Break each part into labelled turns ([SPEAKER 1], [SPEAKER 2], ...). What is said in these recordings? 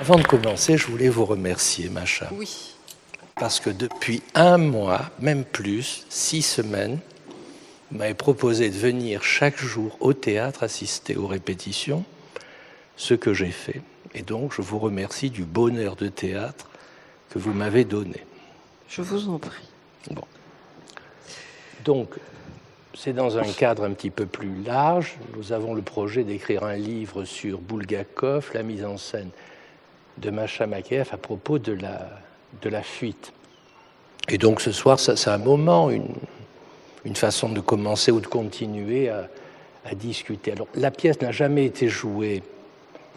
[SPEAKER 1] Avant de commencer, je voulais vous remercier, Macha.
[SPEAKER 2] Oui.
[SPEAKER 1] Parce que depuis un mois, même plus, 6 semaines, vous m'avez proposé de venir chaque jour au théâtre assister aux répétitions, ce que j'ai fait. Et donc, je vous remercie du bonheur de théâtre que vous m'avez donné.
[SPEAKER 2] Je vous en prie.
[SPEAKER 1] Bon. Donc, c'est dans un cadre un petit peu plus large. Nous avons le projet d'écrire un livre sur Bulgakov, la mise en scène de Masha Makeyev à propos de la fuite. Et donc ce soir, c'est un moment, une façon de commencer ou de continuer à discuter. Alors la pièce n'a jamais été jouée,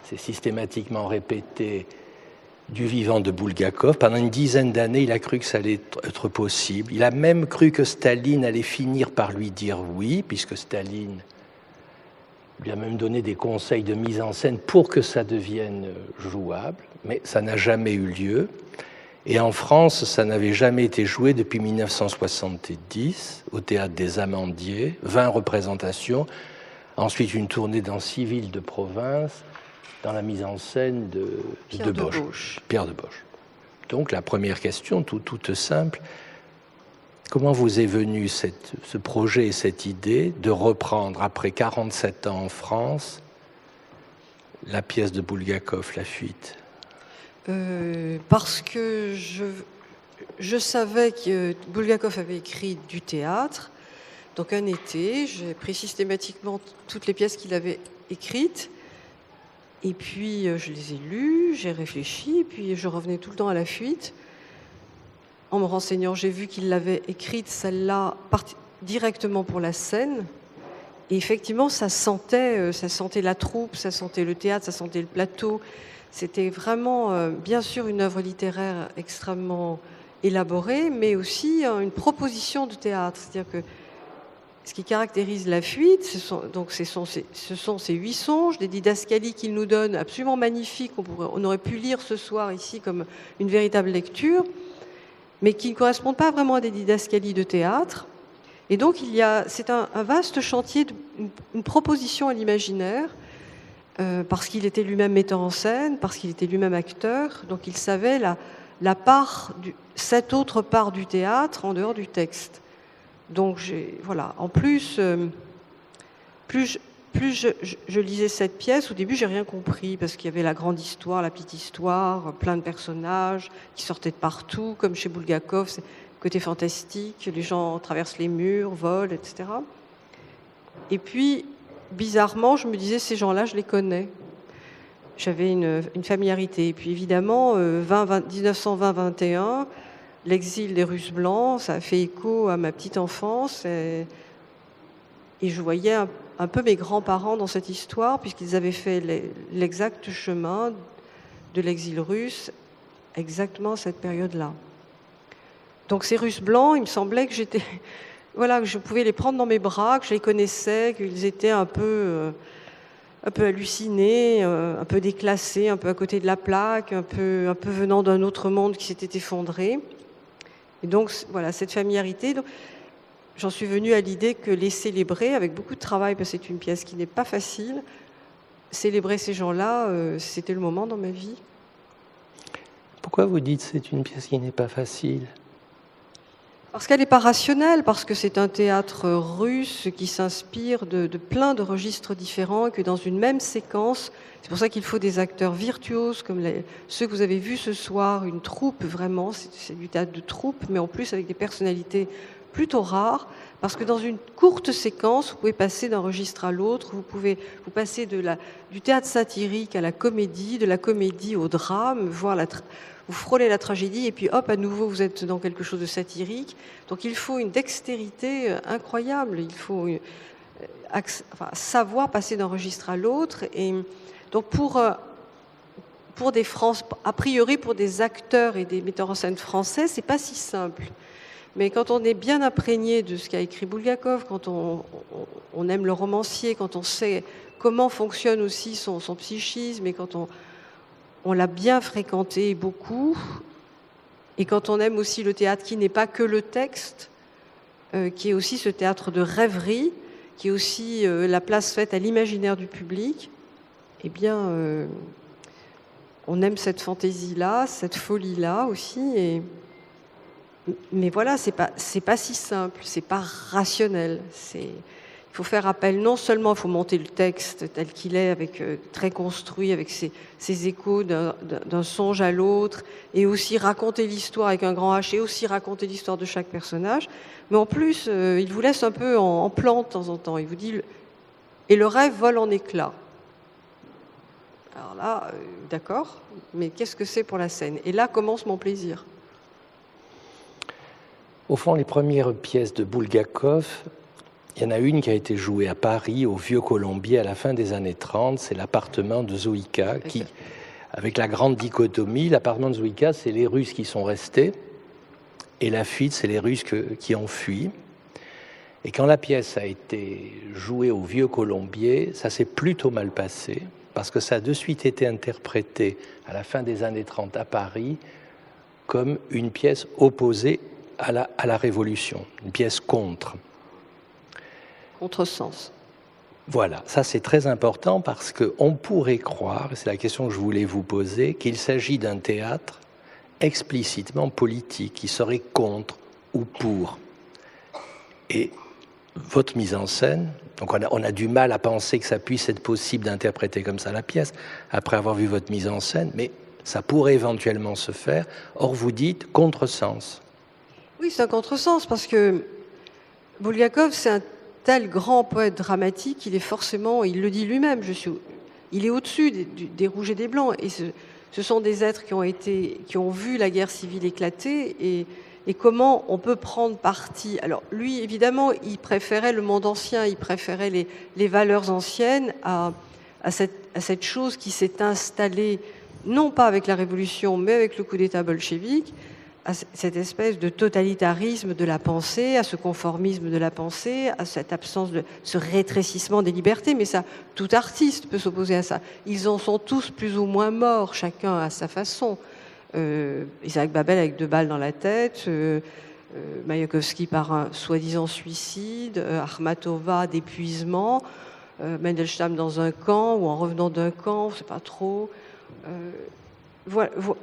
[SPEAKER 1] c'est systématiquement répété, du vivant de Bulgakov. Pendant une dizaine d'années, il a cru que ça allait être possible. Il a même cru que Staline allait finir par lui dire oui, puisque Staline lui a même donné des conseils de mise en scène pour que ça devienne jouable, mais ça n'a jamais eu lieu. Et en France, ça n'avait jamais été joué depuis 1970 au Théâtre des Amandiers, 20 représentations, ensuite une tournée dans 6 villes de province, dans la mise en scène de Bosch, Pierre de Bosch. Donc la première question, toute simple, comment vous est venu ce projet et cette idée de reprendre, après 47 ans en France, la pièce de Bulgakov, La fuite?
[SPEAKER 2] Parce que je savais que Bulgakov avait écrit du théâtre. Donc un été, j'ai pris systématiquement toutes les pièces qu'il avait écrites. Et puis je les ai lues, j'ai réfléchi, puis je revenais tout le temps à La fuite. En me renseignant, j'ai vu qu'il l'avait écrite, celle-là, directement pour la scène. Et effectivement, ça sentait la troupe, ça sentait le théâtre, ça sentait le plateau. C'était vraiment, bien sûr, une œuvre littéraire extrêmement élaborée, mais aussi une proposition de théâtre. C'est-à-dire que ce qui caractérise La fuite, ce sont ces 8 songes, des didascalies qu'il nous donne absolument magnifiques, on aurait pu lire ce soir ici comme une véritable lecture, mais qui ne correspondent pas vraiment à des didascalies de théâtre. Et donc, c'est un vaste chantier, une proposition à l'imaginaire, parce qu'il était lui-même metteur en scène, parce qu'il était lui-même acteur, donc il savait cette autre part du théâtre en dehors du texte. Donc, voilà. En plus, plus je lisais cette pièce, au début, j'ai rien compris, parce qu'il y avait la grande histoire, la petite histoire, plein de personnages qui sortaient de partout, comme chez Bulgakov, c'est côté fantastique, les gens traversent les murs, volent, etc. Et puis, bizarrement, je me disais, ces gens-là, je les connais. J'avais une familiarité. Et puis, évidemment, 1920-21, l'exil des Russes blancs, ça a fait écho à ma petite enfance. Et je voyais un peu mes grands-parents dans cette histoire, puisqu'ils avaient fait l'exact chemin de l'exil russe, exactement à cette période-là. Donc ces Russes blancs, il me semblait que que je pouvais les prendre dans mes bras, que je les connaissais, qu'ils étaient un peu hallucinés, un peu déclassés, un peu à côté de la plaque, un peu venant d'un autre monde qui s'était effondré. Et donc voilà, cette familiarité. Donc, j'en suis venue à l'idée que les célébrer, avec beaucoup de travail, parce que c'est une pièce qui n'est pas facile, célébrer ces gens-là, c'était le moment dans ma vie.
[SPEAKER 1] Pourquoi vous dites que c'est une pièce qui n'est pas facile ?
[SPEAKER 2] Parce qu'elle n'est pas rationnelle, parce que c'est un théâtre russe qui s'inspire de plein de registres différents, et que dans une même séquence, c'est pour ça qu'il faut des acteurs virtuoses, comme ceux que vous avez vus ce soir, une troupe vraiment, c'est du théâtre de troupe, mais en plus avec des personnalités plutôt rares, parce que dans une courte séquence, vous pouvez passer d'un registre à l'autre, vous passez du théâtre satirique à la comédie, de la comédie au drame, vous frôlez la tragédie et puis hop, à nouveau, vous êtes dans quelque chose de satirique. Donc il faut une dextérité incroyable, il faut savoir passer d'un registre à l'autre. Et donc a priori pour des acteurs et des metteurs en scène français, c'est pas si simple. Mais quand on est bien imprégné de ce qu'a écrit Bulgakov, quand on aime le romancier, quand on sait comment fonctionne aussi son psychisme, et quand on l'a bien fréquenté beaucoup, et quand on aime aussi le théâtre qui n'est pas que le texte, qui est aussi ce théâtre de rêverie, qui est aussi la place faite à l'imaginaire du public, eh bien, on aime cette fantaisie-là, cette folie-là aussi. Mais voilà, c'est pas si simple, c'est pas rationnel. Il faut faire appel, non seulement il faut monter le texte tel qu'il est, très construit, avec ses échos d'un songe à l'autre, et aussi raconter l'histoire avec un grand H, et aussi raconter l'histoire de chaque personnage. Mais en plus, il vous laisse un peu en plan de temps en temps. Il vous dit, et le rêve vole en éclats. Alors là, d'accord, mais qu'est-ce que c'est pour la scène? Et là commence mon plaisir.
[SPEAKER 1] Au fond, les premières pièces de Bulgakov, il y en a une qui a été jouée à Paris, au Vieux Colombier, à la fin des années 30. C'est l'appartement de Zouïka, qui, avec la grande dichotomie, l'appartement de Zouïka, c'est les Russes qui sont restés, et la fuite, c'est les Russes qui ont fui. Et quand la pièce a été jouée au Vieux Colombier, ça s'est plutôt mal passé, parce que ça a de suite été interprété, à la fin des années 30 à Paris, comme une pièce opposée à la Révolution, une pièce contre.
[SPEAKER 2] Contresens.
[SPEAKER 1] Voilà, ça c'est très important parce qu'on pourrait croire, et c'est la question que je voulais vous poser, qu'il s'agit d'un théâtre explicitement politique, qui serait contre ou pour. Et votre mise en scène, donc on a du mal à penser que ça puisse être possible d'interpréter comme ça la pièce, après avoir vu votre mise en scène, mais ça pourrait éventuellement se faire. Or, vous dites contresens.
[SPEAKER 2] Oui, c'est un contresens, parce que Bulgakov, c'est un tel grand poète dramatique, il est forcément, il le dit lui-même, il est au-dessus des rouges et des blancs. Et ce sont des êtres qui ont vu la guerre civile éclater, et comment on peut prendre parti. Alors lui, évidemment, il préférait le monde ancien, il préférait les valeurs anciennes à cette chose qui s'est installée, non pas avec la Révolution, mais avec le coup d'État bolchevique, à cette espèce de totalitarisme de la pensée, à ce conformisme de la pensée, à cette absence de ce rétrécissement des libertés. Mais ça, tout artiste peut s'opposer à ça. Ils en sont tous plus ou moins morts, chacun à sa façon. Isaac Babel avec 2 balles dans la tête, Mayakovsky par un soi-disant suicide, Akhmatova d'épuisement, Mandelstam dans un camp ou en revenant d'un camp, on ne sait pas trop.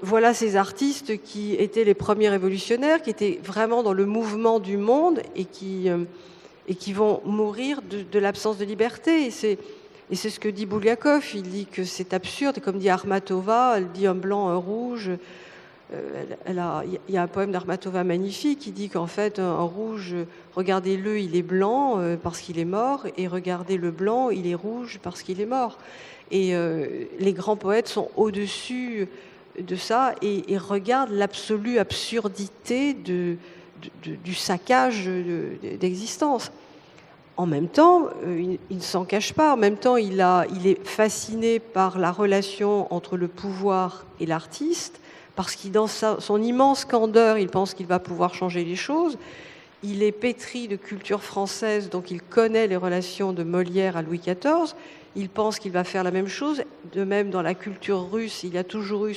[SPEAKER 2] Voilà ces artistes qui étaient les premiers révolutionnaires, qui étaient vraiment dans le mouvement du monde et qui vont mourir de l'absence de liberté. Et c'est ce que dit Bulgakov. Il dit que c'est absurde. Et comme dit Akhmatova, elle dit un blanc, un rouge. Il y a un poème d'Akhmatova magnifique qui dit qu'en fait, un rouge, regardez-le, il est blanc parce qu'il est mort. Et regardez le blanc, il est rouge parce qu'il est mort. Et les grands poètes sont au-dessus de ça et regardent l'absolue absurdité du saccage d'existence. En même temps, il ne s'en cache pas. En même temps, il est fasciné par la relation entre le pouvoir et l'artiste, parce qu'il, dans son immense candeur, il pense qu'il va pouvoir changer les choses. Il est pétri de culture française, donc il connaît les relations de Molière à Louis XIV. Il pense qu'il va faire la même chose. De même, dans la culture russe, il y a toujours eu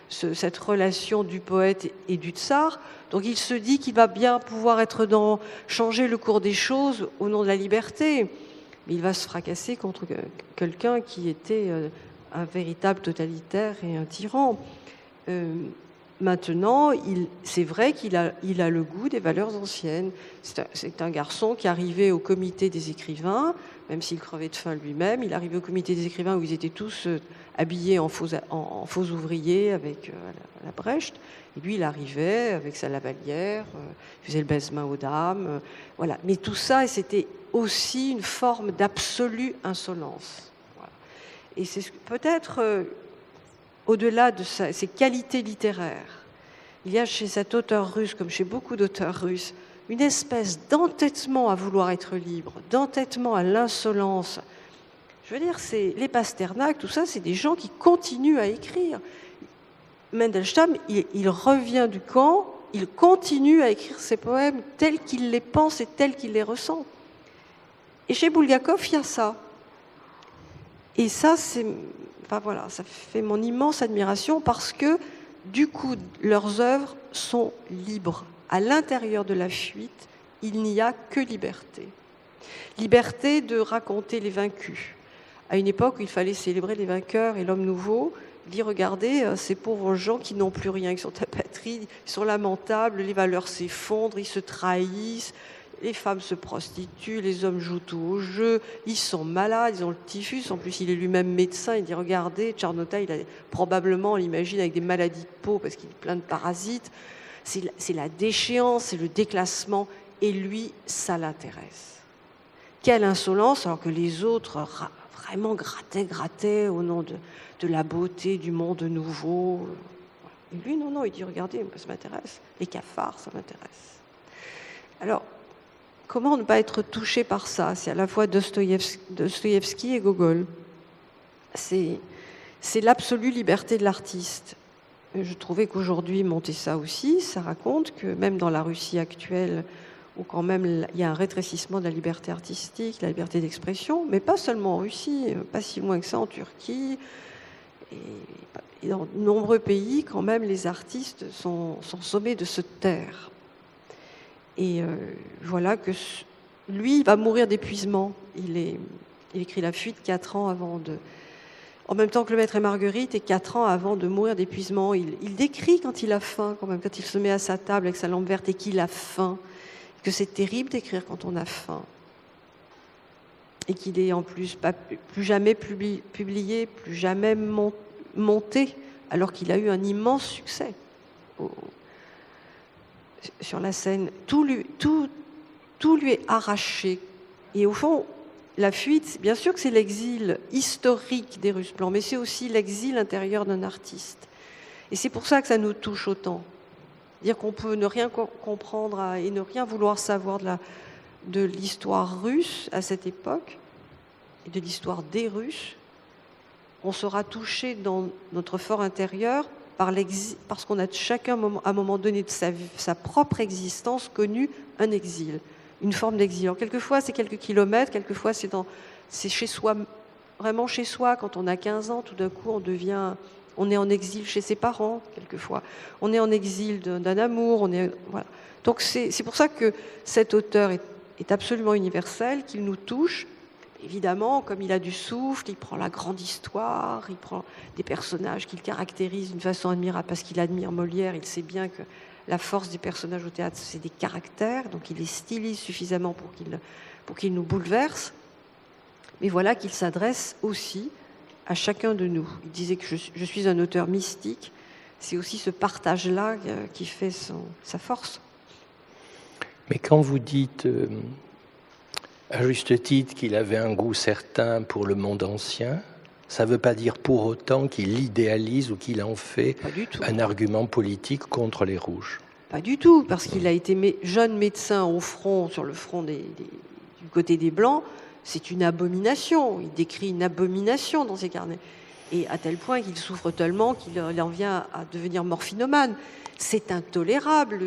[SPEAKER 2] cette relation du poète et du tsar. Donc il se dit qu'il va bien pouvoir changer le cours des choses au nom de la liberté. Mais il va se fracasser contre quelqu'un qui était un véritable totalitaire et un tyran. Maintenant, c'est vrai qu'il a le goût des valeurs anciennes. C'est un garçon qui arrivait au comité des écrivains, même s'il crevait de faim lui-même. Il arrivait au comité des écrivains où ils étaient tous habillés en faux ouvriers avec la Brecht. Et lui, il arrivait avec sa lavalière, il faisait le baise-main aux dames. Voilà. Mais tout ça, c'était aussi une forme d'absolue insolence. Voilà. Et c'est peut-être... au-delà de ses qualités littéraires, il y a chez cet auteur russe, comme chez beaucoup d'auteurs russes, une espèce d'entêtement à vouloir être libre, d'entêtement à l'insolence. Je veux dire, les Pasternak, tout ça, c'est des gens qui continuent à écrire. Mandelstam, il revient du camp, il continue à écrire ses poèmes tels qu'il les pense et tels qu'il les ressent. Et chez Bulgakov, il y a ça. Et ça, voilà, ça fait mon immense admiration parce que, du coup, leurs œuvres sont libres. À l'intérieur de la fuite, il n'y a que liberté. Liberté de raconter les vaincus. À une époque où il fallait célébrer les vainqueurs et l'homme nouveau, Il dit, regardez, ces pauvres gens qui n'ont plus rien, qui sont apatrides, ils sont lamentables, les valeurs s'effondrent, ils se trahissent, les femmes se prostituent, les hommes jouent tout au jeu, ils sont malades, ils ont le typhus. En plus, il est lui-même médecin. Il dit, regardez, Tcharnota, il a probablement, on l'imagine, avec des maladies de peau parce qu'il est plein de parasites. C'est la déchéance, c'est le déclassement. Et lui, ça l'intéresse. Quelle insolence, alors que les autres vraiment grattaient au nom de la beauté, du monde nouveau. Et lui, non, il dit, regardez, ça m'intéresse. Les cafards, ça m'intéresse. Alors, comment ne pas être touché par ça? C'est à la fois Dostoïevski et Gogol. C'est l'absolue liberté de l'artiste. Je trouvais qu'aujourd'hui, Montessa aussi, ça raconte que même dans la Russie actuelle, où quand même il y a un rétrécissement de la liberté artistique, la liberté d'expression, mais pas seulement en Russie, pas si loin que ça en Turquie, et dans de nombreux pays, quand même, les artistes sont sommés de se taire. Et voilà que lui, il va mourir d'épuisement. Il écrit La Fuite 4 ans avant de... En même temps que Le Maître et Marguerite, et 4 ans avant de mourir d'épuisement. Il décrit quand il a faim, quand même, quand il se met à sa table avec sa lampe verte et qu'il a faim, que c'est terrible d'écrire quand on a faim. Et qu'il est en plus plus jamais publié, plus jamais monté, alors qu'il a eu un immense succès sur la scène. Tout lui est arraché. Et au fond, La Fuite, bien sûr que c'est l'exil historique des Russes blancs, mais c'est aussi l'exil intérieur d'un artiste. Et c'est pour ça que ça nous touche autant. Dire qu'on peut ne rien comprendre et ne rien vouloir savoir de l'histoire russe à cette époque, et de l'histoire des Russes, on sera touché dans notre fort intérieur parce qu'on a chacun, à un moment donné de sa propre existence, connu un exil, une forme d'exil. Alors, quelquefois, c'est quelques kilomètres, quelquefois, c'est chez soi, vraiment chez soi. Quand on a 15 ans, tout d'un coup, on est en exil chez ses parents, quelquefois. On est en exil d'un amour. Voilà. Donc, c'est pour ça que cet auteur est absolument universel, qu'il nous touche. Évidemment, comme il a du souffle, il prend la grande histoire, il prend des personnages qu'il caractérise d'une façon admirable parce qu'il admire Molière. Il sait bien que la force des personnages au théâtre, c'est des caractères, donc il les stylise suffisamment pour qu'il nous bouleverse. Mais voilà qu'il s'adresse aussi à chacun de nous. Il disait que je suis un auteur mystique. C'est aussi ce partage-là qui fait sa force.
[SPEAKER 1] Mais quand vous dites... à juste titre qu'il avait un goût certain pour le monde ancien, ça ne veut pas dire pour autant qu'il l'idéalise ou qu'il en fait un argument politique contre les Rouges.
[SPEAKER 2] Pas du tout, parce qu'il a été jeune médecin au front, sur le front du côté des Blancs. C'est une abomination. Il décrit une abomination dans ses carnets. Et à tel point qu'il souffre tellement qu'il en vient à devenir morphinomane. C'est intolérable,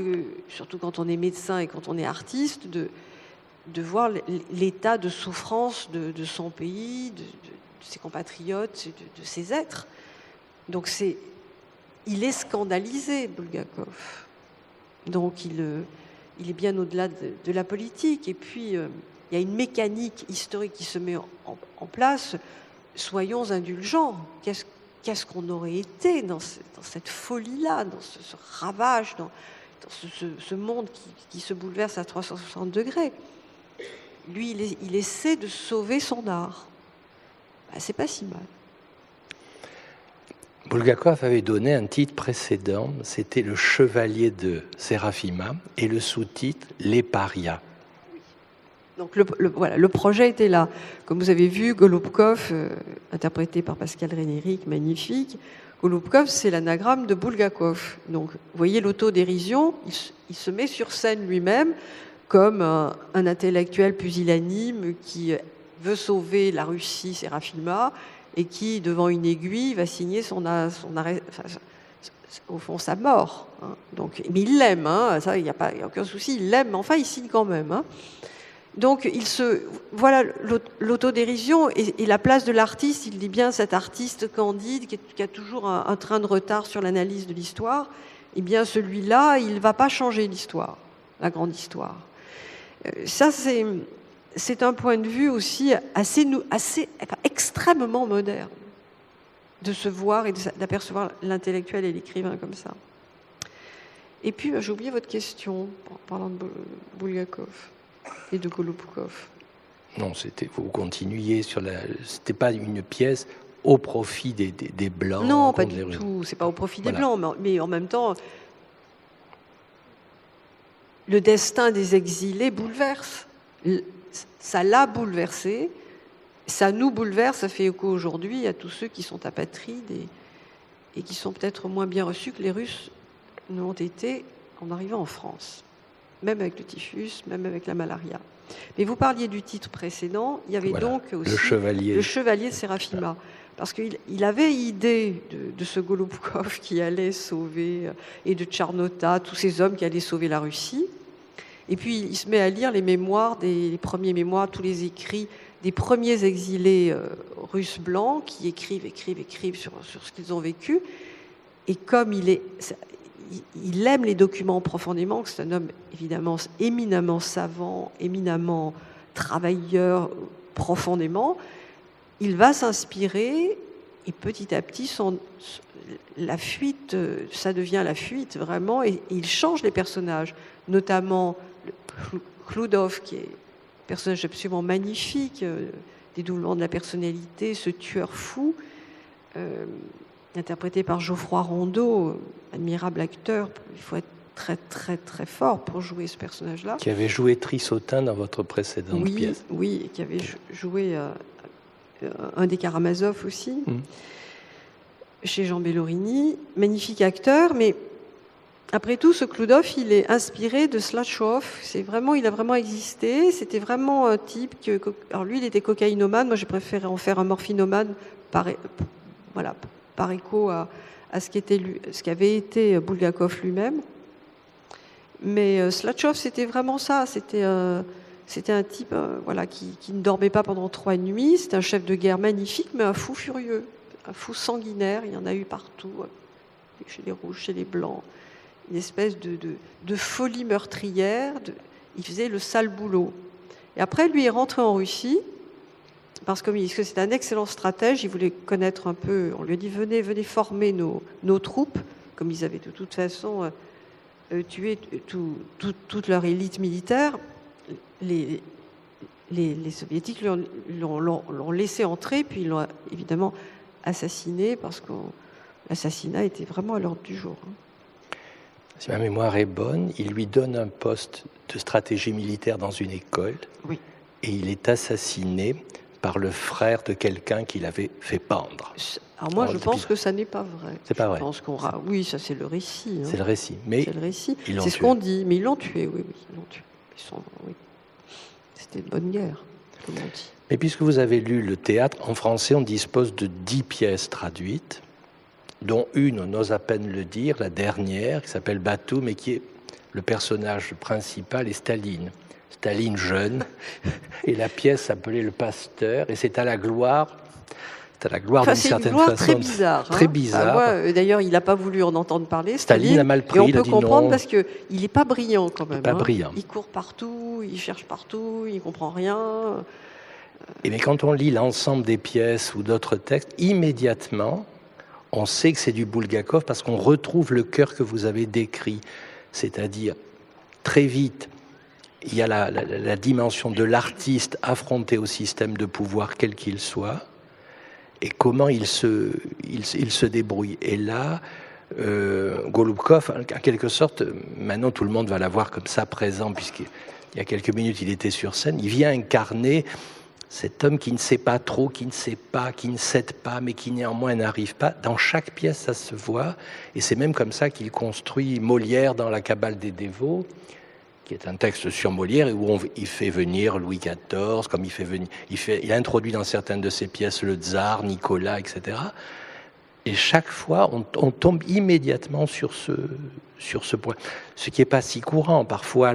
[SPEAKER 2] surtout quand on est médecin et quand on est artiste, de voir l'état de souffrance de son pays, de ses compatriotes, de ses êtres. Donc il est scandalisé, Bulgakov. Donc il est bien au-delà de la politique. Et puis, il y a une mécanique historique qui se met en place. Soyons indulgents. Qu'est-ce qu'on aurait été dans cette folie-là, dans ce ravage, dans ce monde qui se bouleverse à 360 degrés. Lui, il essaie de sauver son art. C'est pas si mal.
[SPEAKER 1] Bulgakov avait donné un titre précédent, c'était Le Chevalier de Séraphima, et le sous-titre Les Parias.
[SPEAKER 2] Oui. Donc voilà, le projet était là. Comme vous avez vu, Golubkov, interprété par Pascal Rénéric, magnifique. Golubkov, c'est l'anagramme de Bulgakov. Donc, vous voyez l'autodérision, il se met sur scène lui-même comme un intellectuel pusillanime qui veut sauver la Russie, Séraphima, et qui, devant une aiguille, va signer son arrêt, au fond, sa mort. Hein. Donc, mais il l'aime, hein, ça, il n'y a aucun souci, il l'aime, mais enfin, il signe quand même. Hein. Donc, voilà l'autodérision et la place de l'artiste. Il dit bien cet artiste candide qui a toujours un train de retard sur l'analyse de l'histoire. Eh bien, celui-là, il ne va pas changer l'histoire, la grande histoire. Ça, c'est un point de vue aussi extrêmement moderne. de se voir et d'apercevoir l'intellectuel et l'écrivain comme ça. Et puis, j'ai oublié votre question, en parlant de Bulgakov et de Golubkov.
[SPEAKER 1] Non, vous continuiez sur c'était pas une pièce au profit des Blancs.
[SPEAKER 2] Non, pas du tout. C'est pas au profit des Blancs, mais en même temps, le destin des exilés bouleverse. Ça l'a bouleversé. Ça nous bouleverse. Ça fait écho aujourd'hui à tous ceux qui sont apatrides et qui sont peut-être moins bien reçus que les Russes l'ont été en arrivant en France. Même avec le typhus, même avec la malaria. Mais vous parliez du titre précédent, il y avait donc aussi le chevalier de Séraphima. Parce qu'il avait idée de ce Golubkov qui allait sauver, et de Tcharnota, tous ces hommes qui allaient sauver la Russie. Et puis il se met à lire les mémoires, les premiers mémoires, tous les écrits des premiers exilés russes blancs qui écrivent sur ce qu'ils ont vécu. Et comme il aime les documents profondément, que c'est un homme évidemment éminemment savant, éminemment travailleur profondément, il va s'inspirer et petit à petit, la fuite, ça devient la fuite vraiment, et il change les personnages, notamment Khludov, qui est un personnage absolument magnifique, dédoublement de la personnalité, ce tueur fou, interprété par Geoffroy Rondeau, admirable acteur. Il faut être très très très fort pour jouer ce personnage-là.
[SPEAKER 1] Qui avait joué Trissotin dans votre précédente pièce.
[SPEAKER 2] Oui, et qui avait joué un des Karamazov aussi, chez Jean Bellorini. Magnifique acteur, mais après tout, ce Khludov, il est inspiré de Slatchov. Il a vraiment existé. C'était vraiment un type alors lui, il était cocaïnomane. Moi, j'ai préféré en faire un morphinomane par écho à ce qu'avait été Bulgakov lui-même. Mais Slatchov, c'était vraiment ça. C'était un type qui ne dormait pas pendant 3 nuits. C'était un chef de guerre magnifique, mais un fou furieux, un fou sanguinaire. Il y en a eu partout, chez les Rouges, chez les Blancs. Une espèce de folie meurtrière. Il faisait le sale boulot. Et après, lui est rentré en Russie, parce que c'est un excellent stratège. Il voulait connaître un peu. On lui a dit venez former nos troupes, comme ils avaient de toute façon tué toute leur élite militaire. Les soviétiques l'ont laissé entrer, puis ils l'ont évidemment assassiné, parce que l'assassinat était vraiment à l'ordre du jour.
[SPEAKER 1] Si ma mémoire est bonne, il lui donne un poste de stratégie militaire dans une école,
[SPEAKER 2] oui.
[SPEAKER 1] Et il est assassiné par le frère de quelqu'un qui l'avait fait pendre.
[SPEAKER 2] Alors moi, je pense que ça n'est pas vrai.
[SPEAKER 1] C'est pas vrai.
[SPEAKER 2] Oui, ça c'est le récit.
[SPEAKER 1] C'est le récit, mais
[SPEAKER 2] c'est le récit.
[SPEAKER 1] C'est
[SPEAKER 2] ce qu'on dit, mais ils l'ont tué. Oui, ils l'ont tué. C'était une bonne guerre, comme on dit.
[SPEAKER 1] Mais puisque vous avez lu le théâtre, en français, on dispose de 10 pièces traduites, dont une, on ose à peine le dire, la dernière, qui s'appelle Bateau, mais qui est le personnage principal est Staline. Staline jeune, et la pièce s'appelait Le Pasteur, et c'est à la gloire d'une certaine façon.
[SPEAKER 2] Très bizarre.
[SPEAKER 1] Très bizarre.
[SPEAKER 2] D'ailleurs, il n'a pas voulu en entendre parler.
[SPEAKER 1] Staline a mal pris.
[SPEAKER 2] Et on peut comprendre parce qu'il n'est pas brillant quand même.
[SPEAKER 1] Pas brillant.
[SPEAKER 2] Il court partout, il cherche partout, il ne comprend rien.
[SPEAKER 1] Mais quand on lit l'ensemble des pièces ou d'autres textes, immédiatement, on sait que c'est du Bulgakov parce qu'on retrouve le cœur que vous avez décrit. C'est-à-dire, très vite, il y a la dimension de l'artiste affronté au système de pouvoir, quel qu'il soit, et comment il se débrouille. Et là, Golubkov, en quelque sorte, maintenant tout le monde va l'avoir comme ça présent, puisqu'il y a quelques minutes il était sur scène, il vient incarner cet homme qui ne sait pas trop, qui ne cède pas, mais qui néanmoins n'arrive pas. Dans chaque pièce, ça se voit, et c'est même comme ça qu'il construit Molière dans La Cabale des dévots, qui est un texte sur Molière, et où il fait venir Louis XIV, comme il introduit dans certaines de ses pièces le tsar, Nicolas, etc. Et chaque fois, on tombe immédiatement sur ce point. Ce qui n'est pas si courant. Parfois,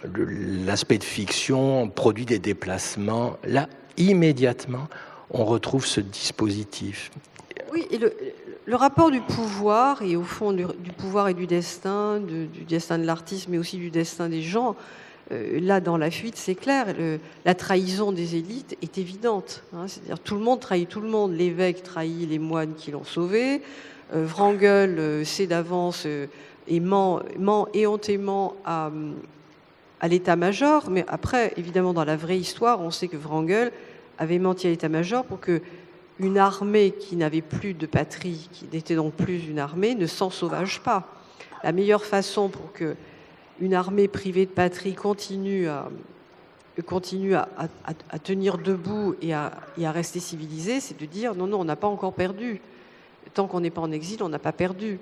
[SPEAKER 1] l'aspect de fiction produit des déplacements. Là, immédiatement, on retrouve ce dispositif.
[SPEAKER 2] Oui, et le rapport du pouvoir, et au fond du pouvoir et du destin de l'artiste, mais aussi du destin des gens, Là, dans La Fuite, c'est clair, la trahison des élites est évidente. C'est-à-dire tout le monde trahit tout le monde. L'évêque trahit les moines qui l'ont sauvé. Wrangel sait d'avance et ment éhontément à l'état-major. Mais après, évidemment, dans la vraie histoire, on sait que Wrangel avait menti à l'état-major pour que une armée qui n'avait plus de patrie, qui n'était donc plus une armée, ne s'ensauvage pas. La meilleure façon pour que une armée privée de patrie continue à tenir debout et à rester civilisée, c'est de dire non, on n'a pas encore perdu. Tant qu'on n'est pas en exil, on n'a pas perdu.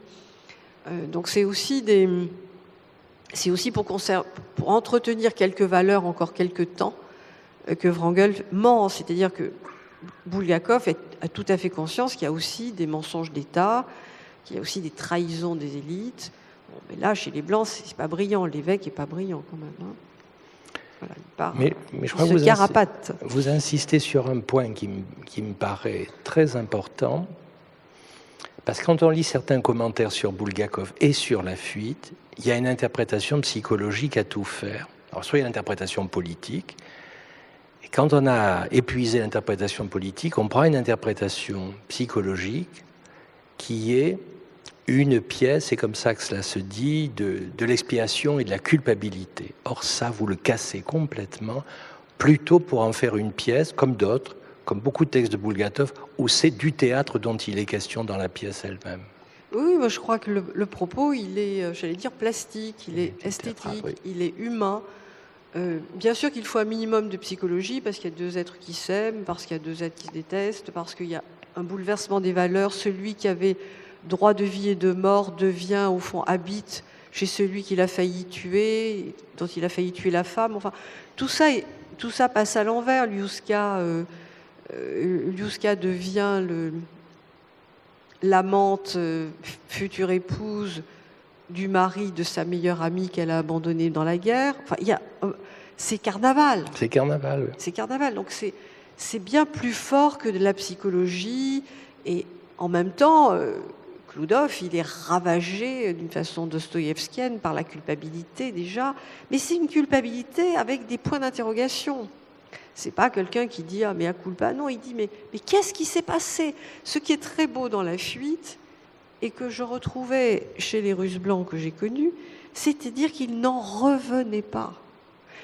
[SPEAKER 2] Donc c'est aussi pour entretenir quelques valeurs encore quelques temps que Wrangel ment, c'est-à-dire que Bulgakov a tout à fait conscience qu'il y a aussi des mensonges d'État, qu'il y a aussi des trahisons des élites. Bon, mais là, chez les Blancs, c'est pas brillant. L'évêque est pas brillant quand même. Voilà, il part,
[SPEAKER 1] mais je crois
[SPEAKER 2] il se carapate.
[SPEAKER 1] Vous insistez sur un point qui me paraît très important, parce que quand on lit certains commentaires sur Bulgakov et sur La Fuite, il y a une interprétation psychologique à tout faire. Alors, soit il y a une interprétation politique, et quand on a épuisé l'interprétation politique, on prend une interprétation psychologique qui est une pièce, c'est comme ça que cela se dit, de l'expiation et de la culpabilité. Or ça, vous le cassez complètement, plutôt pour en faire une pièce, comme d'autres, comme beaucoup de textes de Bulgakov, où c'est du théâtre dont il est question dans la pièce elle-même.
[SPEAKER 2] Oui, moi je crois que le propos, il est, j'allais dire, plastique, il est esthétique, oui. Il est humain. Bien sûr qu'il faut un minimum de psychologie, parce qu'il y a deux êtres qui s'aiment, parce qu'il y a deux êtres qui se détestent, parce qu'il y a un bouleversement des valeurs. Celui qui avait droit de vie et de mort devient, au fond, habite chez celui qu'il a failli tuer, dont il a failli tuer la femme. Enfin, tout ça passe à l'envers. Liuska devient l'amante, future épouse du mari de sa meilleure amie qu'elle a abandonnée dans la guerre. Enfin, c'est carnaval.
[SPEAKER 1] C'est carnaval. Oui.
[SPEAKER 2] C'est carnaval. Donc c'est bien plus fort que de la psychologie. Et en même temps, Khloudov, il est ravagé d'une façon dostoïevskienne par la culpabilité déjà. Mais c'est une culpabilité avec des points d'interrogation. C'est pas quelqu'un qui dit « Ah, mais à culpa ». Non, il dit « Mais qu'est-ce qui s'est passé ?» Ce qui est très beau dans La Fuite, et que je retrouvais chez les Russes blancs que j'ai connus, c'est-à-dire qu'ils n'en revenaient pas.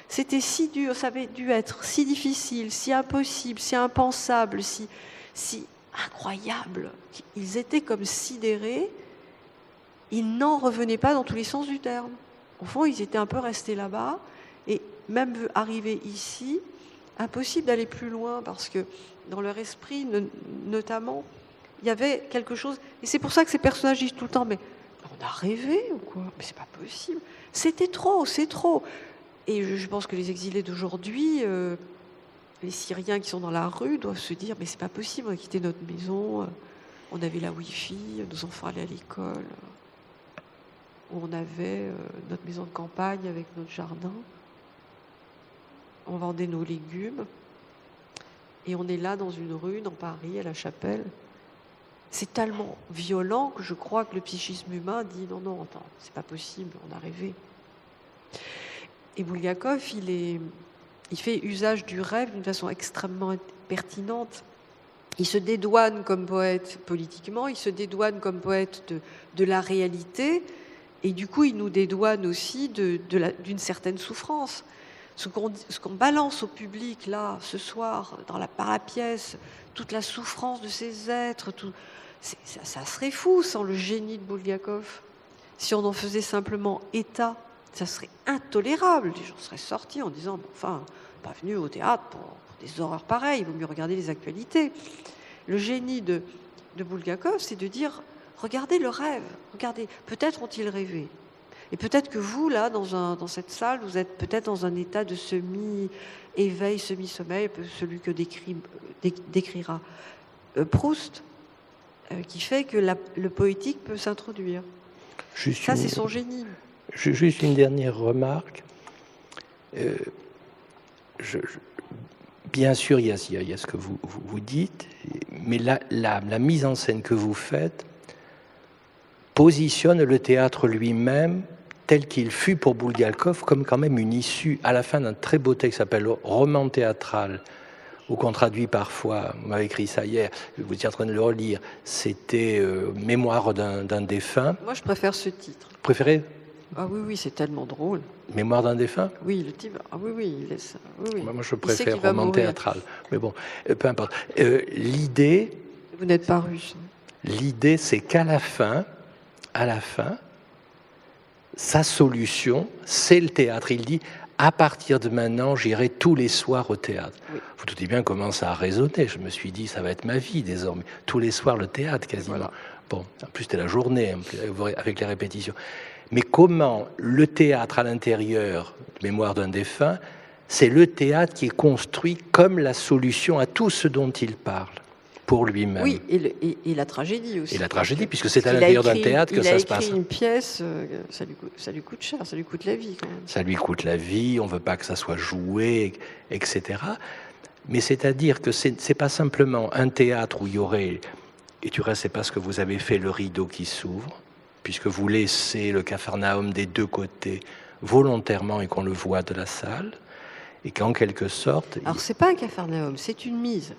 [SPEAKER 2] C'était si dur, ça avait dû être si difficile, si impossible, si impensable, si incroyable. Ils étaient comme sidérés, ils n'en revenaient pas dans tous les sens du terme. Au fond, ils étaient un peu restés là-bas, et même arrivés ici, impossible d'aller plus loin, parce que dans leur esprit, notamment, il y avait quelque chose, et c'est pour ça que ces personnages disent tout le temps, mais on a rêvé ou quoi? Mais c'est pas possible. C'était trop, c'est trop. Et je pense que les exilés d'aujourd'hui, les Syriens qui sont dans la rue, doivent se dire, mais c'est pas possible, on a quitté notre maison, on avait la Wi-Fi, nos enfants allaient à l'école, on avait notre maison de campagne avec notre jardin, on vendait nos légumes, et on est là dans une rue, dans Paris, à la Chapelle. C'est tellement violent que je crois que le psychisme humain dit non, attends, c'est pas possible, on a rêvé. Et Bulgakov, il fait usage du rêve d'une façon extrêmement pertinente. Il se dédouane comme poète politiquement, il se dédouane comme poète de la réalité, et du coup, il nous dédouane aussi d'une certaine souffrance. Ce qu'on balance au public, là, ce soir, par la pièce, toute la souffrance de ces êtres, ça serait fou sans le génie de Bulgakov. Si on en faisait simplement état, ça serait intolérable. Les gens seraient sortis en disant « Enfin, pas venu au théâtre pour des horreurs pareilles, il vaut mieux regarder les actualités ». Le génie de Bulgakov, c'est de dire « Regardez le rêve, regardez, peut-être ont-ils rêvé ». Et peut-être que vous, là, dans cette salle, vous êtes peut-être dans un état de semi-éveil, semi-sommeil, celui que décrira Proust, qui fait que le poétique peut s'introduire. Ça, c'est son génie.
[SPEAKER 1] Juste une dernière remarque. Bien sûr, il y a ce que vous dites, mais la mise en scène que vous faites positionne le théâtre lui-même tel qu'il fut pour Bulgakov, comme quand même une issue à la fin d'un très beau texte qui s'appelle « Roman théâtral », ou qu'on traduit parfois, vous m'avez écrit ça hier, vous étiez en train de le relire, c'était Mémoire d'un défunt.
[SPEAKER 2] Moi, je préfère ce titre.
[SPEAKER 1] Vous préférez?
[SPEAKER 2] Ah oui, oui, c'est tellement drôle.
[SPEAKER 1] Mémoire d'un défunt?
[SPEAKER 2] Oui, le type. Ah oui, oui, il laisse. Oui, oui.
[SPEAKER 1] Moi, je préfère roman théâtral. Mais bon, peu importe. L'idée.
[SPEAKER 2] Vous n'êtes pas russe.
[SPEAKER 1] L'idée, c'est qu'à la fin, sa solution, c'est le théâtre. Il dit, à partir de maintenant, j'irai tous les soirs au théâtre. Oui. Vous doutez bien comment ça a résonné. Je me suis dit, ça va être ma vie désormais. Tous les soirs, le théâtre, quasiment. Voilà. Bon, en plus, c'était la journée, avec les répétitions. Mais comment le théâtre à l'intérieur, Mémoire d'un défunt, c'est le théâtre qui est construit comme la solution à tout ce dont il parle. Pour lui-même.
[SPEAKER 2] Oui, et la tragédie aussi.
[SPEAKER 1] Et la tragédie, puisque c'est à l'intérieur d'un théâtre que ça se passe.
[SPEAKER 2] Il a écrit une pièce, ça lui coûte cher, ça lui coûte la vie quand même.
[SPEAKER 1] Ça lui coûte la vie, on ne veut pas que ça soit joué, etc. Mais c'est-à-dire que ce n'est pas simplement un théâtre où il y aurait, et tu vois, c'est parce que vous avez fait le rideau qui s'ouvre, puisque vous laissez le Capharnaüm des deux côtés volontairement et qu'on le voit de la salle, et qu'en quelque sorte...
[SPEAKER 2] Alors, ce n'est pas un Capharnaüm, c'est une mise.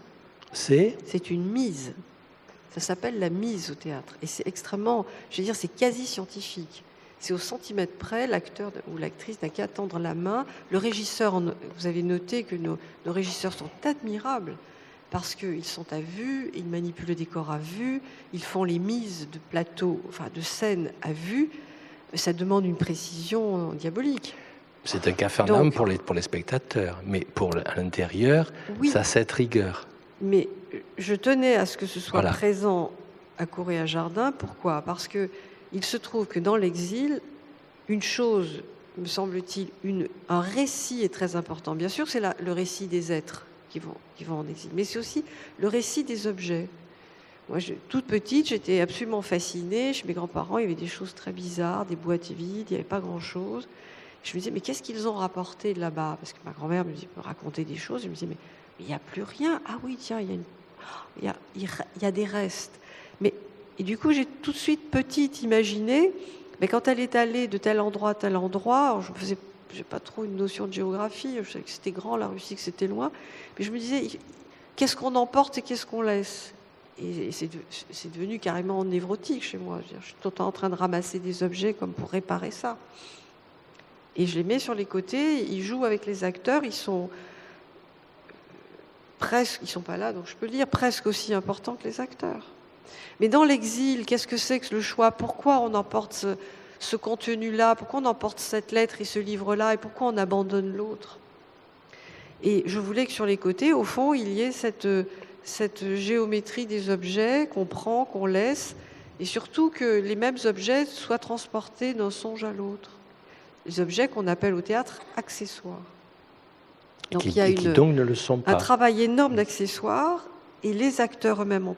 [SPEAKER 2] C'est une mise. Ça s'appelle la mise au théâtre. Et c'est extrêmement, je veux dire, c'est quasi scientifique. C'est au centimètre près, l'acteur ou l'actrice n'a qu'à tendre la main. Le régisseur, vous avez noté que nos régisseurs sont admirables parce qu'ils sont à vue, ils manipulent le décor à vue, ils font les mises de plateau, enfin de scène à vue. Ça demande une précision diabolique.
[SPEAKER 1] C'est un Capharnaüm pour les spectateurs, mais à l'intérieur, oui. Ça a cette rigueur.
[SPEAKER 2] Mais je tenais à ce que ce soit présent à Cour et à Jardin. Pourquoi? Parce qu'il se trouve que dans l'exil, une chose, me semble-t-il, un récit est très important. Bien sûr, c'est le récit des êtres qui vont en exil, mais c'est aussi le récit des objets. Moi, toute petite, j'étais absolument fascinée. Chez mes grands-parents, il y avait des choses très bizarres, des boîtes vides, il n'y avait pas grand-chose. Je me disais, mais qu'est-ce qu'ils ont rapporté de là-bas? Parce que ma grand-mère me racontait des choses. Je me disais, mais il n'y a plus rien. Ah oui, tiens, il y a des restes. Et du coup, j'ai tout de suite, petite, imaginé, mais quand elle est allée de tel endroit à tel endroit, je n'ai pas trop une notion de géographie, je savais que c'était grand, la Russie, que c'était loin, mais je me disais, qu'est-ce qu'on emporte et qu'est-ce qu'on laisse? Et c'est devenu carrément névrotique chez moi. Je suis tout le temps en train de ramasser des objets comme pour réparer ça. Et je les mets sur les côtés, ils jouent avec les acteurs, ils sont pas là, donc je peux le dire, presque aussi importants que les acteurs. Mais dans l'exil, qu'est-ce que c'est que le choix? Pourquoi on emporte ce contenu-là? Pourquoi on emporte cette lettre et ce livre-là? Et pourquoi on abandonne l'autre? Et je voulais que sur les côtés, au fond, il y ait cette géométrie des objets qu'on prend, qu'on laisse, et surtout que les mêmes objets soient transportés d'un songe à l'autre. Les objets qu'on appelle au théâtre accessoires. Donc, il y a
[SPEAKER 1] donc ne le sont pas.
[SPEAKER 2] Un travail énorme d'accessoires, et les acteurs eux-mêmes en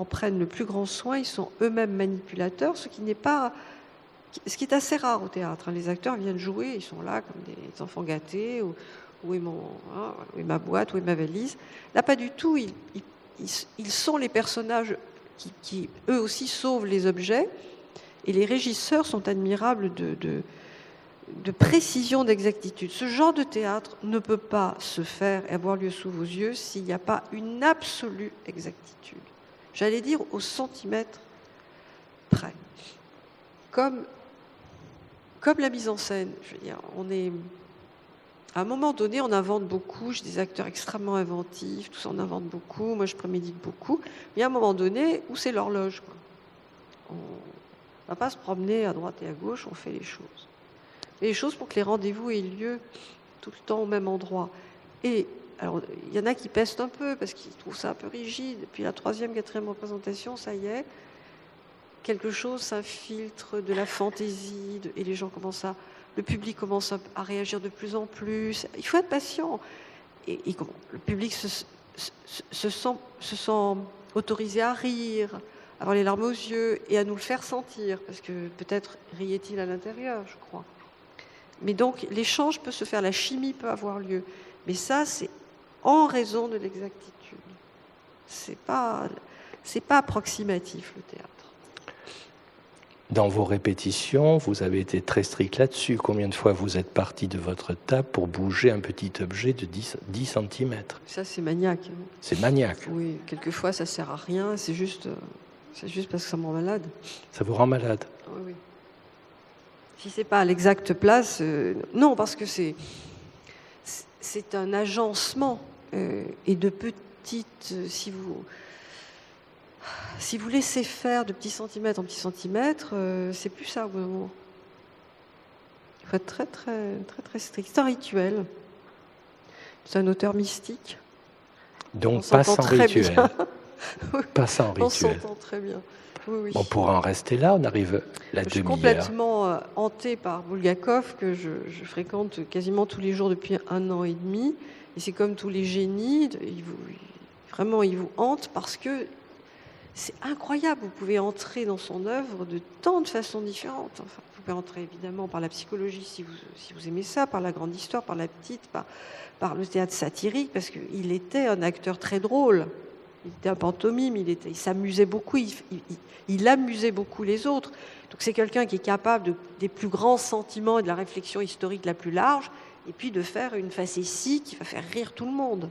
[SPEAKER 2] prennent le plus grand soin. Ils sont eux-mêmes manipulateurs, ce qui est assez rare au théâtre. Les acteurs viennent jouer, ils sont là comme des enfants gâtés. Où est ma boîte, où est ma valise? Là, pas du tout. Ils sont les personnages qui, eux aussi, sauvent les objets. Et les régisseurs sont admirables de précision, d'exactitude. Ce genre de théâtre ne peut pas se faire et avoir lieu sous vos yeux s'il n'y a pas une absolue exactitude. J'allais dire au centimètre près. Comme la mise en scène. Je veux dire, à un moment donné, on invente beaucoup. J'ai des acteurs extrêmement inventifs, tous on invente beaucoup. Moi, je prémédite beaucoup. Mais à un moment donné, où c'est l'horloge, quoi. On ne va pas se promener à droite et à gauche, on fait les choses. Et les choses pour que les rendez-vous aient lieu tout le temps au même endroit. Et alors, il y en a qui pestent un peu parce qu'ils trouvent ça un peu rigide. Puis la troisième, quatrième représentation, ça y est, quelque chose s'infiltre de la fantaisie, et les gens le public commence à réagir de plus en plus. Il faut être patient. Et le public se sent autorisé à rire, à avoir les larmes aux yeux et à nous le faire sentir, parce que peut-être riait-il à l'intérieur, je crois. Mais donc, l'échange peut se faire, la chimie peut avoir lieu. Mais ça, c'est en raison de l'exactitude. C'est pas approximatif, le théâtre.
[SPEAKER 1] Dans vos répétitions, vous avez été très strict là-dessus. Combien de fois vous êtes parti de votre table pour bouger un petit objet de 10 cm?
[SPEAKER 2] Ça, c'est maniaque.
[SPEAKER 1] C'est maniaque.
[SPEAKER 2] Oui, quelquefois, ça sert à rien. C'est juste parce que ça me rend malade.
[SPEAKER 1] Ça vous rend malade?
[SPEAKER 2] Oui, oui. Si c'est pas à l'exacte place, non, parce que c'est un agencement et de petites. Si vous laissez faire de petits centimètres en petits centimètres, c'est plus ça au bout d'un moment. Il faut être très, très, très, très strict. C'est un rituel. C'est un auteur mystique.
[SPEAKER 1] Donc pas sans rituel.
[SPEAKER 2] Oui,
[SPEAKER 1] pas sans rituel.
[SPEAKER 2] on s'entend très bien. Oui, oui.
[SPEAKER 1] On pourra en rester là, on arrive la demi-heure.
[SPEAKER 2] Je suis complètement hantée par Bulgakov, que je fréquente quasiment tous les jours depuis 1 an et demi. Et c'est comme tous les génies, vraiment, il vous hante parce que c'est incroyable. Vous pouvez entrer dans son œuvre de tant de façons différentes. Enfin, vous pouvez entrer évidemment par la psychologie si vous aimez ça, par la grande histoire, par la petite, par le théâtre satirique, parce qu'il était un acteur très drôle. Il était un pantomime, il s'amusait beaucoup, il amusait beaucoup les autres. Donc c'est quelqu'un qui est capable des plus grands sentiments et de la réflexion historique la plus large, et puis de faire une facétie qui va faire rire tout le monde.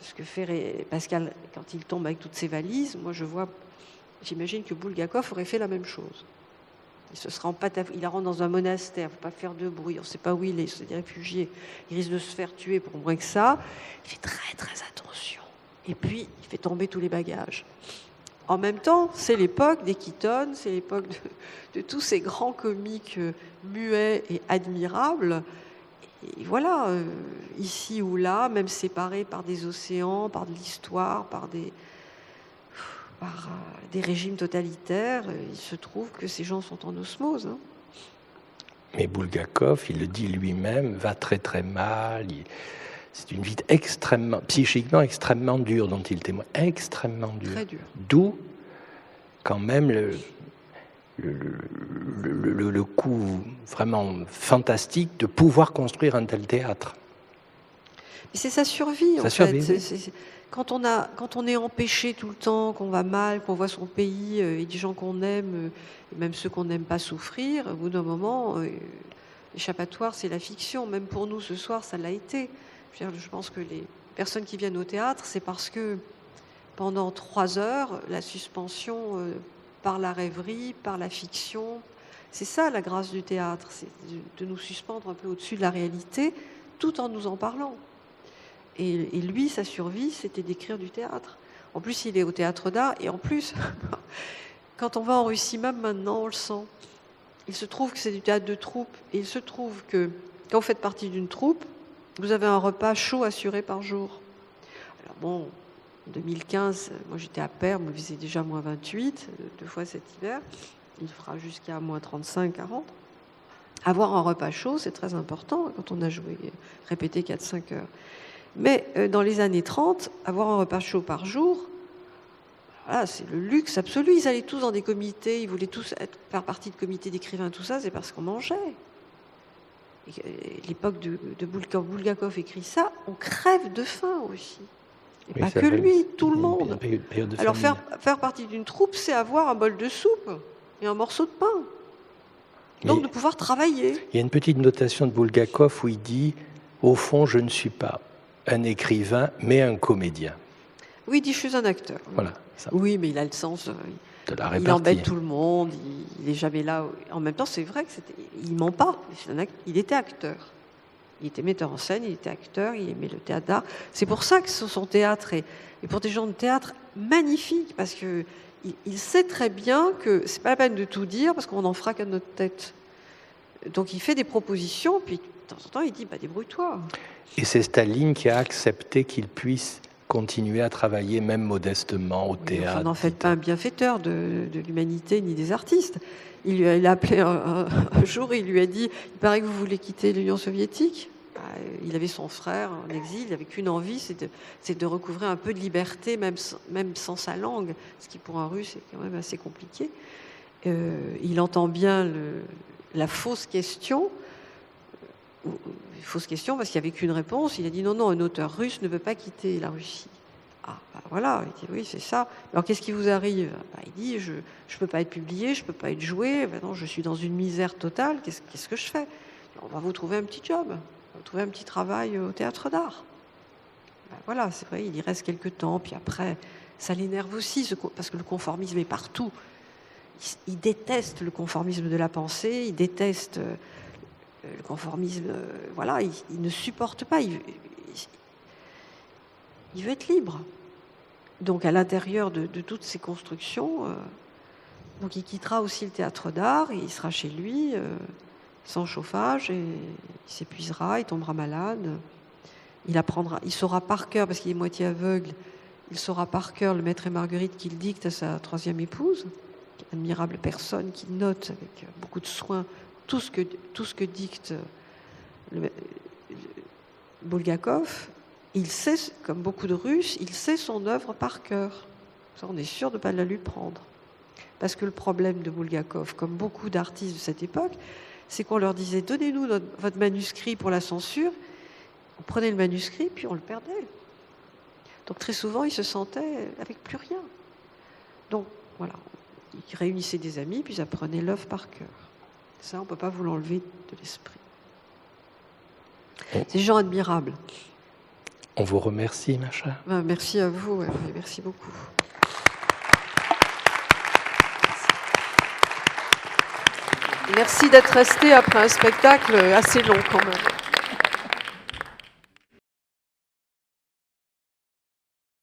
[SPEAKER 2] Ce que fait Pascal quand il tombe avec toutes ses valises, moi j'imagine que Bulgakov aurait fait la même chose. Il rentre dans un monastère, il ne faut pas faire de bruit, on ne sait pas où il est, c'est des réfugiés, il risque de se faire tuer pour moins que ça. Il fait très très attention. Et puis, il fait tomber tous les bagages. En même temps, c'est l'époque des Keaton, c'est l'époque de tous ces grands comiques muets et admirables. Et voilà, ici ou là, même séparés par des océans, par de l'histoire, par des régimes totalitaires, il se trouve que ces gens sont en osmose. Hein.
[SPEAKER 1] Mais Bulgakov, il le dit lui-même, va très très mal. C'est une vie psychiquement extrêmement dure dont il témoigne. Extrêmement dure.
[SPEAKER 2] Très dur.
[SPEAKER 1] D'où, quand même, le coup vraiment fantastique de pouvoir construire un tel théâtre.
[SPEAKER 2] Mais c'est sa survie, en fait. Oui. Quand on est empêché tout le temps, qu'on va mal, qu'on voit son pays et des gens qu'on aime, et même ceux qu'on n'aime pas souffrir, au bout d'un moment, l'échappatoire, c'est la fiction. Même pour nous, ce soir, ça l'a été. Je pense que les personnes qui viennent au théâtre, c'est parce que pendant 3 heures, la suspension par la rêverie, par la fiction, c'est ça la grâce du théâtre, c'est de nous suspendre un peu au-dessus de la réalité, tout en nous en parlant. Et lui, sa survie, c'était d'écrire du théâtre. En plus, il est au théâtre d'art, et en plus, quand on va en Russie, même maintenant, on le sent. Il se trouve que c'est du théâtre de troupe, et il se trouve que quand vous faites partie d'une troupe, vous avez un repas chaud assuré par jour. Alors bon, en 2015, moi j'étais à Perm, il faisait déjà moins 28, 2 fois cet hiver. Il fera jusqu'à moins 35, 40. Avoir un repas chaud, c'est très important quand on a répété 4-5 heures. Mais dans les années 30, avoir un repas chaud par jour, voilà, c'est le luxe absolu. Ils allaient tous dans des comités, ils voulaient tous faire partie de comités d'écrivains, tout ça, c'est parce qu'on mangeait. L'époque quand Bulgakov écrit ça, on crève de faim aussi. Et pas que lui, tout le monde. Alors faire partie d'une troupe, c'est avoir un bol de soupe et un morceau de pain. Donc de pouvoir travailler.
[SPEAKER 1] Il y a une petite notation de Bulgakov où il dit « Au fond, je ne suis pas un écrivain, mais un comédien. »
[SPEAKER 2] Oui, il dit « Je suis un acteur. »
[SPEAKER 1] Voilà. Ça.
[SPEAKER 2] Oui, mais il a le sens...
[SPEAKER 1] de la répartie.
[SPEAKER 2] Il embête tout le monde, il n'est jamais là. En même temps, c'est vrai qu'il ment pas. Il était acteur. Il était metteur en scène, il était acteur, il aimait le théâtre d'art. C'est pour ça que son théâtre est pour des gens de théâtre magnifique, parce qu'il sait très bien que c'est pas la peine de tout dire, parce qu'on en fera qu'à notre tête. Donc il fait des propositions, puis de temps en temps il dit débrouille-toi.
[SPEAKER 1] Et c'est Staline qui a accepté qu'il puisse continuer à travailler, même modestement, au théâtre.
[SPEAKER 2] Enfin, n'en faites pas un bienfaiteur de l'humanité ni des artistes. Il a appelé un jour, il lui a dit « Il paraît que vous voulez quitter l'Union soviétique ». Il avait son frère en exil, il n'avait qu'une envie, c'est de recouvrer un peu de liberté, même sans sa langue, ce qui pour un russe est quand même assez compliqué. Il entend bien la fausse question, parce qu'il n'y avait qu'une réponse. Il a dit non, un auteur russe ne veut pas quitter la Russie. Ah, bah voilà, il dit oui, c'est ça. Alors qu'est-ce qui vous arrive? Bah, il dit je ne peux pas être publié, je ne peux pas être joué, maintenant je suis dans une misère totale, qu'est-ce que je fais? On va vous trouver un petit job, on va vous trouver un petit travail au théâtre d'art. Bah, voilà, c'est vrai, il y reste quelques temps, puis après, ça l'énerve aussi, parce que le conformisme est partout. Il déteste le conformisme de la pensée, il déteste le conformisme, voilà, il ne supporte pas, il veut être libre. Donc à l'intérieur de toutes ces constructions, donc il quittera aussi le théâtre d'art, et il sera chez lui, sans chauffage, et il s'épuisera, il tombera malade. Il saura par cœur, parce qu'il est moitié aveugle, il saura par cœur le Maître et Marguerite qu'il dicte à sa troisième épouse, admirable personne qui note avec beaucoup de soin tout ce que dicte Bulgakov. Il sait, comme beaucoup de Russes, il sait son œuvre par cœur. Ça, on est sûr de ne pas la lui prendre. Parce que le problème de Bulgakov, comme beaucoup d'artistes de cette époque, c'est qu'on leur disait « Donnez-nous votre manuscrit pour la censure ». On prenait le manuscrit, puis on le perdait. Donc très souvent, il se sentait avec plus rien. Donc voilà, il réunissait des amis, puis ils apprenaient l'œuvre par cœur. Ça, on ne peut pas vous l'enlever de l'esprit. C'est des gens admirables.
[SPEAKER 1] On vous remercie, Masha.
[SPEAKER 2] Merci à vous, merci beaucoup. Merci d'être resté après un spectacle assez long quand même.